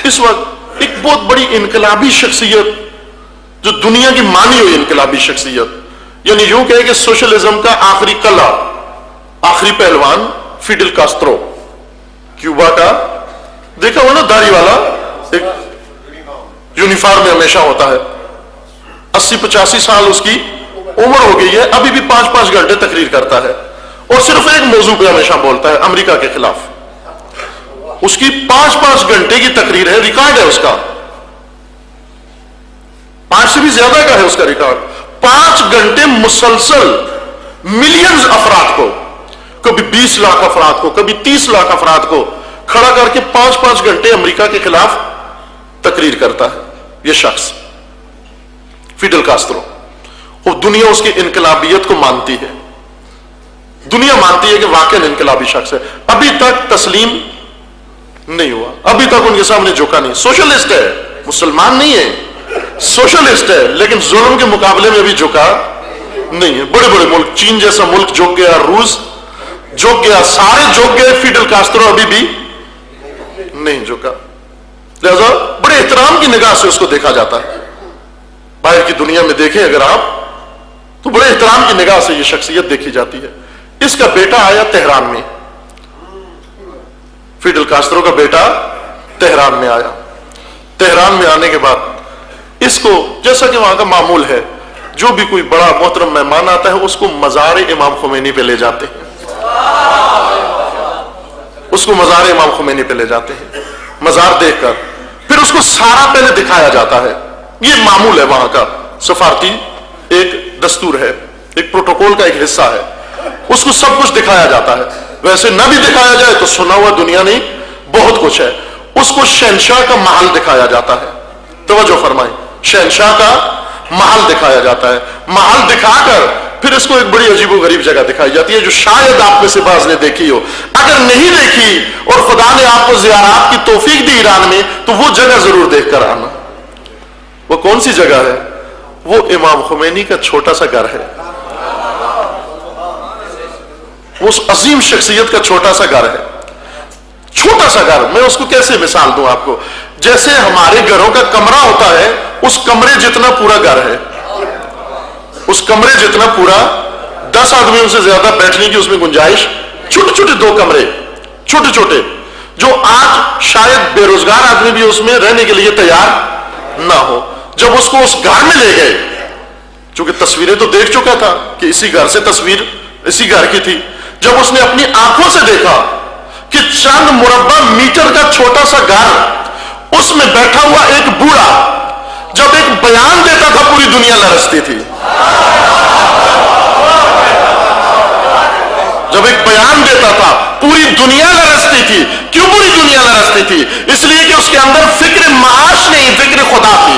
اس وقت ایک بہت بڑی انقلابی شخصیت جو دنیا کی مانی ہوئی انقلابی شخصیت، یعنی یوں کہے کہ سوشلزم کا آخری قلعہ، آخری پہلوان فیڈل کاسترو، کیوبا کا، دیکھا ہو نا داڑھی والا، ایک یونیفارم میں ہمیشہ ہوتا ہے، 80-85 سال اس کی عمر ہو گئی ہے، ابھی بھی 5-5 گھنٹے تقریر کرتا ہے اور صرف ایک موضوع پہ ہمیشہ بولتا ہے، امریکہ کے خلاف۔ اس کی 5-5 گھنٹے کی تقریر ہے، ریکارڈ ہے اس کا، 5 سے بھی زیادہ کا ہے اس کا ریکارڈ۔ 5 گھنٹے مسلسل ملینز افراد کو، کبھی 20 لاکھ افراد کو، کبھی 30 لاکھ افراد کو کھڑا کر کے 5-5 گھنٹے امریکہ کے خلاف تقریر کرتا ہے یہ شخص فیڈل کاسترو۔ اور دنیا اس کی انقلابیت کو مانتی ہے، دنیا مانتی ہے کہ واقعی انقلابی شخص ہے۔ ابھی تک تسلیم نہیں ہوا، ابھی تک ان کے سامنے جھکا نہیں۔ سوشلسٹ ہے، مسلمان نہیں ہے، سوشلسٹ ہے، لیکن ظلم کے مقابلے میں بھی جھکا نہیں ہے۔ بڑے بڑے ملک، چین جیسا ملک جھک گیا، روس جھک گیا، سارے جھک گئے، فیڈل کاسترو ابھی بھی نہیں جھکا۔ لہذا بڑے احترام کی نگاہ سے اس کو دیکھا جاتا ہے۔ باہر کی دنیا میں دیکھیں اگر آپ تو بڑے احترام کی نگاہ سے یہ شخصیت دیکھی جاتی ہے۔ اس کا بیٹا آیا تہران میں، فیڈل کاسترو کا بیٹا تہران میں آیا۔ تہران میں آنے کے بعد اس کو، جیسا کہ وہاں کا معمول ہے، جو بھی کوئی بڑا محترم مہمان آتا ہے اس کو مزار امام خمینی پہ لے جاتے ہیں، اس کو مزار امام خمینی پہ لے جاتے ہیں، مزار دیکھ کر پھر اس کو سارا پہلے دکھایا جاتا ہے۔ یہ معمول ہے وہاں کا، سفارتی ایک دستور ہے، ایک پروٹوکول کا ایک حصہ ہے، اس کو سب کچھ دکھایا جاتا ہے۔ ویسے نہ بھی دکھایا جائے تو سنا ہوا دنیا نہیں، بہت کچھ ہے۔ اس کو شہنشاہ کا محل دکھایا جاتا ہے، توجہ فرمائیں، شہنشاہ کا محل دکھایا جاتا ہے۔ محل دکھا کر پھر اس کو ایک بڑی عجیب و غریب جگہ دکھائی جاتی ہے جو شاید آپ میں سے بعض نے دیکھی ہو، اگر نہیں دیکھی اور خدا نے آپ کو زیارات کی توفیق دی ایران میں تو وہ جگہ ضرور دیکھ کر آنا۔ وہ کون سی جگہ ہے؟ وہ امام خمینی کا چھوٹا سا گھر ہے، اس عظیم شخصیت کا چھوٹا سا گھر ہے۔ چھوٹا سا گھر، میں اس کو کیسے مثال دوں آپ کو؟ جیسے ہمارے گھروں کا کمرہ ہوتا ہے، اس کمرے جتنا پورا گھر ہے، اس کمرے جتنا پورا، 10 آدمیوں سے زیادہ بیٹھنے کی اس میں گنجائش، چھوٹے چھوٹے 2 کمرے، چھوٹے چھوٹے، جو آج شاید بے روزگار آدمی بھی اس میں رہنے کے لیے تیار نہ ہو۔ جب اس کو اس گھر میں لے گئے، چونکہ تصویریں تو دیکھ چکا تھا کہ اسی گھر سے تصویر اسی گھر کی تھی، جب اس نے اپنی آنکھوں سے دیکھا کہ چند مربع میٹر کا چھوٹا سا گھر، اس میں بیٹھا ہوا ایک بوڑھا جب ایک بیان دیتا تھا پوری دنیا لرزتی تھی۔ جب ایک بیان دیتا تھا پوری دنیا لرزتی تھی۔ کیوں پوری دنیا لرزتی تھی؟ اس لیے کہ اس کے اندر فکر معاش نہیں، فکر خدا تھی۔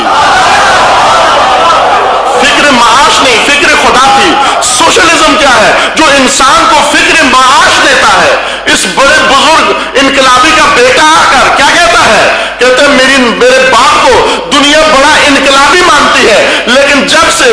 فکر معاش نہیں، فکر خدا تھی۔ سوشلزم کیا ہے؟ جو انسان کو فکر معاش دیتا ہے۔ اس بڑے بزرگ انقلابی کا بیٹا آ کر کیا کہتا ہے؟ کہتا ہے میرے باپ کو دنیا بڑا انقلابی مانتی ہے، لیکن جب سے